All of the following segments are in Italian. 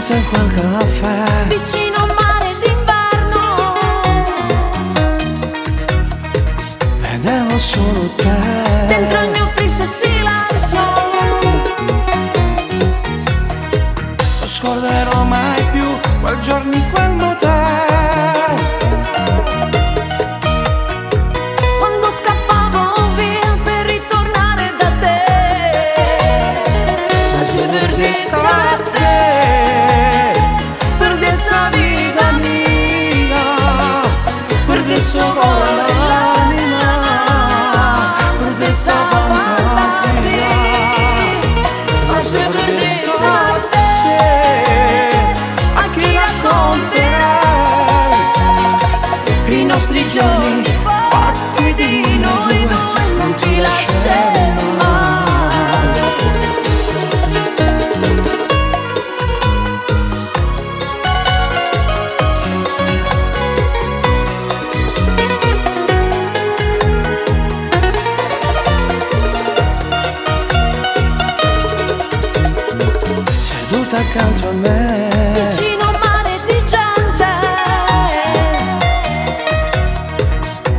seduta in quel caffè vicino a un mare d'inverno, vedevo solo te dentro il mio triste silenzio. Non scorderò mai più quel giorno in quel motel, Quando scappavo via per ritornare da te, ma se perdessi a te, perdessi la vita mia, perdessi con l'anima, perdessi la fantasia, ma se perdessi a te, a chi racconterai i nostri giorni fatti di noi due, non ti lasceremo mai. Seduta accanto a me, vicino a un mare di gente,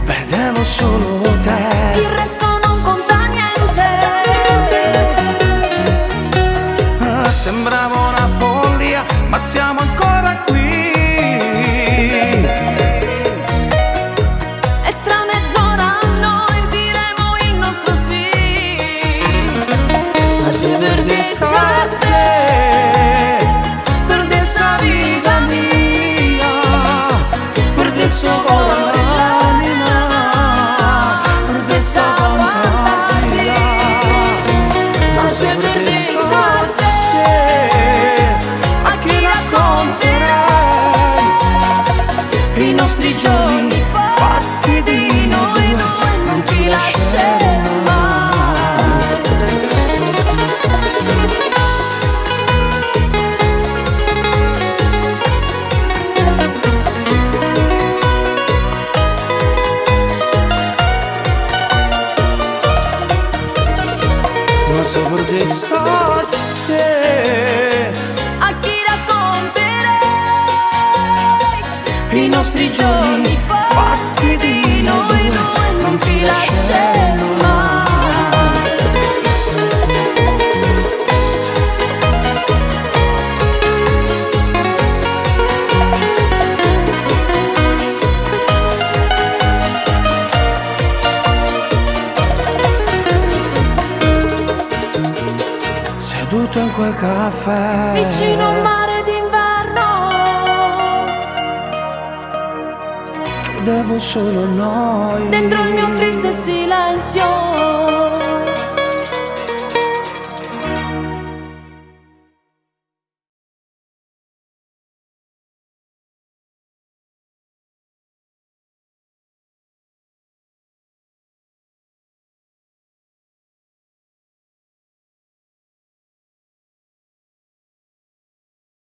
vedevo solo te. il resto non conta niente. Sembrava una follia, ma siamo ancora qui. E tra mezz'ora noi diremo il nostro sì. Ma se perdessi a te, perdessi la vita mia, perdessi con l'anima, perdessi la fantasia. Ma se perdessi a te, a chi racconterai i nostri giorni fatti di noi due, non ti lasceremo mai. Ma se perdessi a te, A chi racconterei i nostri giorni fatti di noi due, non ti lasceremo mai. Seduto in quel caffè vicino a un mare d'inverno, vedevo solo noi dentro il mio triste silenzio.